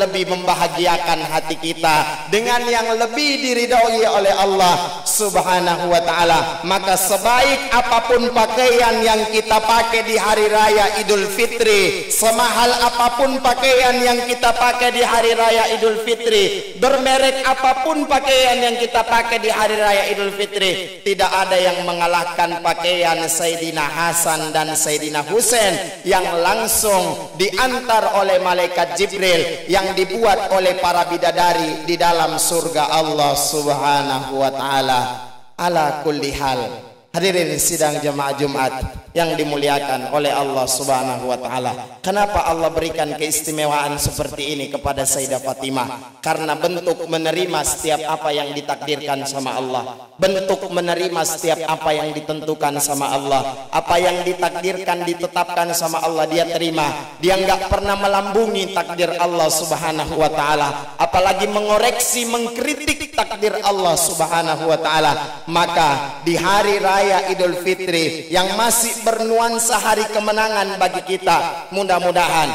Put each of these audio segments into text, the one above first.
lebih membahagiakan hati kita dengan yang lebih diridhoi oleh Allah Subhanahu wa ta'ala. Maka sebaik apapun pakaian yang kita pakai di hari raya Idul Fitri, semahal apapun pakaian yang kita pakai di hari raya Idul Fitri, bermerek apapun pakaian yang kita pakai di hari raya Idul Fitri, tidak ada yang mengalahkan pakaian Sayyidina Hasan dan Sayyidina Husain yang langsung diantar oleh malaikat Jibril, yang dibuat oleh para bidadari di dalam surga Allah Subhanahu wa ta'ala. Ala kulli hal, hadirin sidang jemaah Jumat yang dimuliakan oleh Allah Subhanahu wa ta'ala, kenapa Allah berikan keistimewaan seperti ini kepada Sayyidah Fatimah? Karena bentuk menerima setiap apa yang ditakdirkan sama Allah, bentuk menerima setiap apa yang ditentukan sama Allah. Apa yang ditakdirkan, ditetapkan sama Allah, dia terima. Dia enggak pernah melambungi takdir Allah Subhanahu wa ta'ala, apalagi mengoreksi, mengkritik takdir Allah Subhanahu wa ta'ala. Maka di hari raya Idul Fitri yang masih bernuansa hari kemenangan bagi kita, mudah-mudahan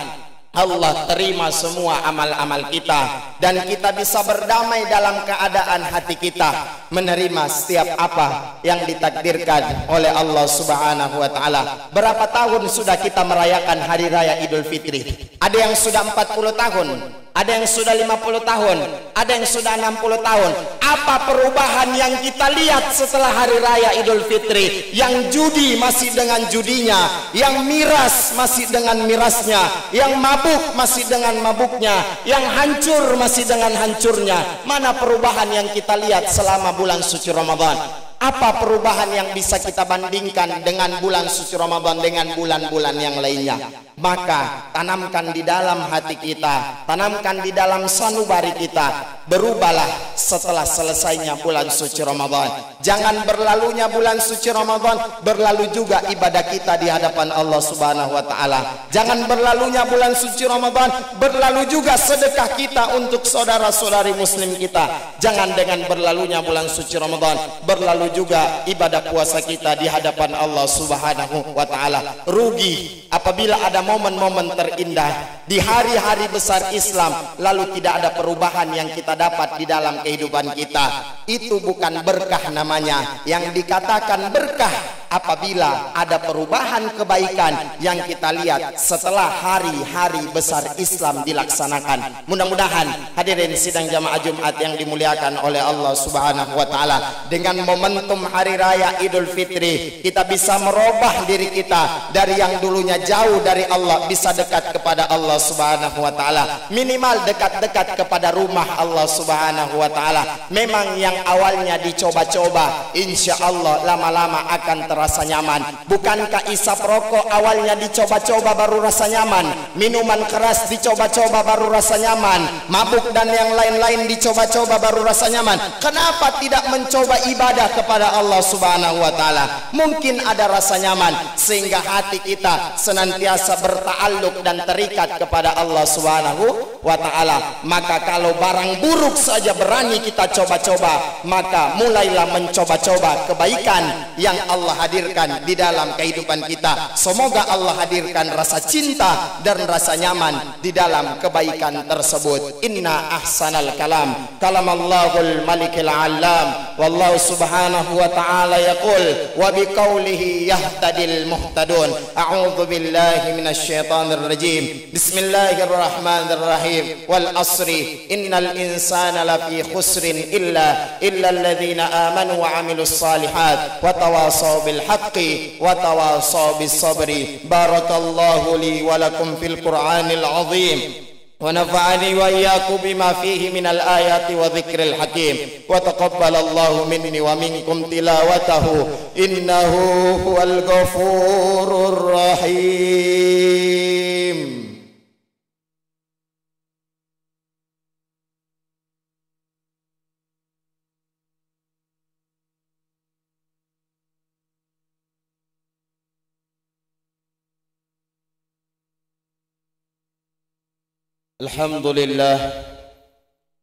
Allah terima semua amal-amal kita dan kita bisa berdamai dalam keadaan hati kita menerima setiap apa yang ditakdirkan oleh Allah Subhanahu wa ta'ala. Berapa tahun sudah kita merayakan hari raya Idul Fitri? Ada yang sudah 40 tahun, ada yang sudah 50 tahun, ada yang sudah 60 tahun. Apa perubahan yang kita lihat setelah hari raya Idul Fitri? Yang judi masih dengan judinya, yang miras masih dengan mirasnya, yang mabuk masih dengan mabuknya, yang hancur masih dengan hancurnya. Mana perubahan yang kita lihat selama bulan suci Ramadan? Apa perubahan yang bisa kita bandingkan dengan bulan suci Ramadan dengan bulan-bulan yang lainnya? Maka tanamkan di dalam hati kita, tanamkan di dalam sanubari kita, berubahlah setelah selesainya bulan suci Ramadan. Jangan berlalunya bulan suci Ramadan berlalu juga ibadah kita di hadapan Allah Subhanahu wa ta'ala. Jangan berlalunya bulan suci Ramadan berlalu juga sedekah kita untuk saudara-saudari muslim kita. Jangan dengan berlalunya bulan suci Ramadan berlalu juga ibadah puasa kita di hadapan Allah Subhanahu wa ta'ala. Rugi apabila ada momen-momen terindah di hari-hari besar Islam lalu tidak ada perubahan yang kita dapat di dalam kehidupan kita. Itu bukan berkah namanya. Yang dikatakan berkah apabila ada perubahan kebaikan yang kita lihat setelah hari-hari besar Islam dilaksanakan. Mudah-mudahan hadirin sidang jamaah Jumat yang dimuliakan oleh Allah Subhanahu wa ta'ala, dengan momentum hari raya Idul Fitri kita bisa merubah diri kita dari yang dulunya jauh dari Allah bisa dekat kepada Allah Subhanahu wa ta'ala. Minimal dekat-dekat kepada rumah Allah Subhanahu wa ta'ala. Memang yang awalnya dicoba-coba, insya Allah lama-lama akan terasa nyaman. Bukankah isap rokok awalnya dicoba-coba baru rasa nyaman? Minuman keras dicoba-coba baru rasa nyaman. Mabuk dan yang lain-lain dicoba-coba baru rasa nyaman. Kenapa tidak mencoba ibadah kepada Allah Subhanahu wa ta'ala? Mungkin ada rasa nyaman sehingga hati kita senantiasa berta'alluq dan terikat kepada Allah Subhanahu wa ta'ala. Maka kalau barang buruk saja berani kita coba-coba, maka mulailah mencoba-coba kebaikan yang Allah hadirkan di dalam kehidupan kita. Semoga Allah hadirkan rasa cinta dan rasa nyaman di dalam kebaikan tersebut. Inna ahsanal kalam kalamallahul malikil alam, wallahu subhanahu wa ta'ala yaqul wa biqaulihi yahtadil muhtadun. A'udzu billahi minasy syaithanir rajim. Bismillahirrahmanirrahim. Wal asri innal insana lafi khusrin illa alladhina amanu wa amilus salihat wa tawasaw bil haqqi wa tawasaw bis sabri. Barakallahu li wa lakum fil Qur'anil azim wa nafa'ani wa iyyakum bima fihi minal ayati wa dzikril hakim wa taqabbalallahu minni wa minkum tilawatahu innahu huwal ghafurur rahim.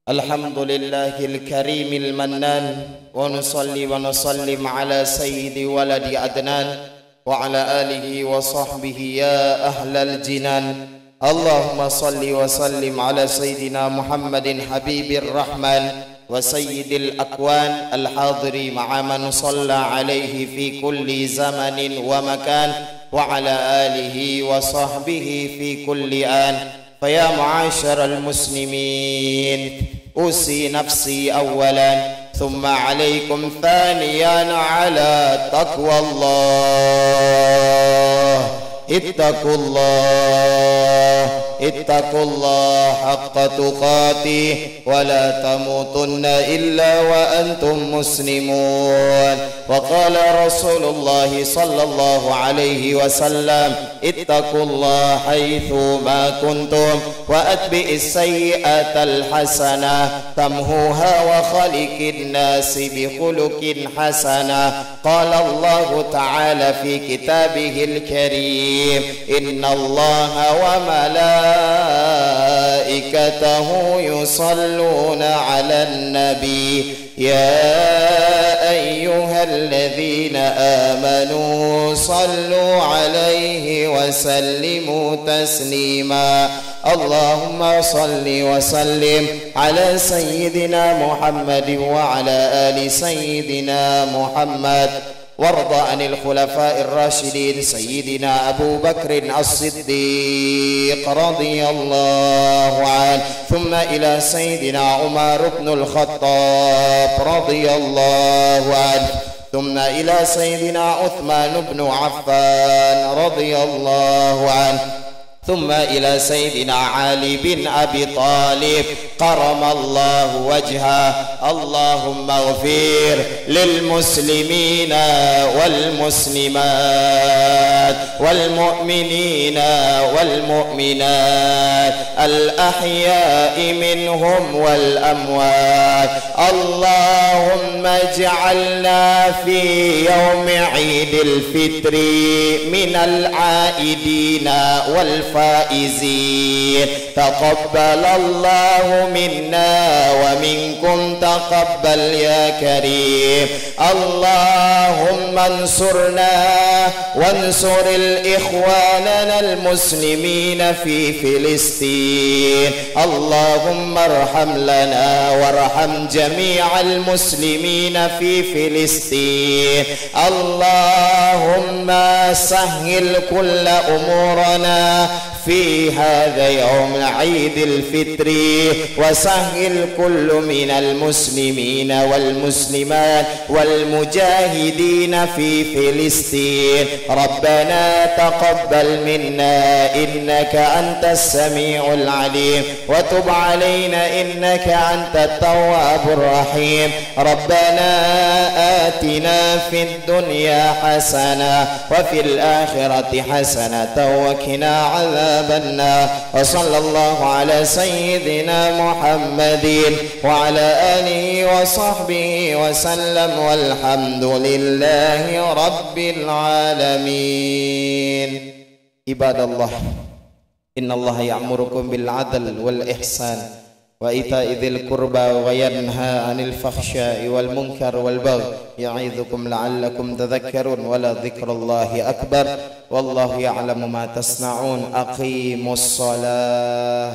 Alhamdulillahil karimil mannan wa nusalli wa nusallim ala sayyidi waladi adnan wa ala alihi wa sahbihi ya ahlal jinan. اللهم صل وسلم على سيدنا محمد حبيب الرحمن وسيد الأكوان الحاضر مع من صلى عليه في كل زمن ومكان وعلى آله وصحبه في كل آن. فيا معاشر المسلمين، أوصي نفسي أولا ثم عليكم ثانيا على تقوى الله. اتقوا الله حق تقاته ولا تموتن إلا وأنتم مسلمون. وقال رسول الله صلى الله عليه وسلم: اتقوا الله حيث ما كنتم وأتبع السيئة الحسنة تمحوها وخلق الناس بخلق حسنة. قال الله تعالى في كتابه الكريم: إن الله وملائكته يصلون على النبي يا أيها الذين آمنوا صلوا عليه وسلموا تسليما. اللهم صل وسلم على سيدنا محمد وعلى آل سيدنا محمد، وارض عن الخلفاء الراشدين سيدنا أبو بكر الصديق رضي الله عنه، ثم إلى سيدنا عمر بن الخطاب رضي الله عنه، ثم إلى سيدنا عثمان بن عفان رضي الله عنه، ثم إلى سيدنا علي بن أبي طالب كرم الله وجهه. اللهم اغفر للمسلمين والمسلمات والمؤمنين والمؤمنات الأحياء منهم والأموات. اللهم اجعلنا في يوم عيد الفطر من العائدين والفائزين. تقبل الله منا ومنكم تقبل يا كريم. اللهم انصرنا وانصر الإخواننا المسلمين في فلسطين. اللهم ارحم لنا وارحم جميع المسلمين في فلسطين. اللهم سهل كل أمورنا في هذا يوم عيد الفطر، وسهل كل من المسلمين والمسلمات والمجاهدين في فلسطين. ربنا تقبل منا إنك أنت السميع العليم، وتب علينا إنك أنت التواب الرحيم. ربنا آتنا في الدنيا حسنة وفي الآخرة حسنة وقنا عذاب النار. وصلى الله على سيدنا محمد وعلى آله وصحبه وسلم، والحمد لله رب العالمين. عباد الله، إن الله يأمركم بالعدل والإحسان وإيتاء ذي القربى وينهى عن الفحشاء والمنكر والبغي يعظكم لعلكم تذكرون، ولذكر الله أكبر والله يعلم ما تصنعون. أقيموا الصلاة.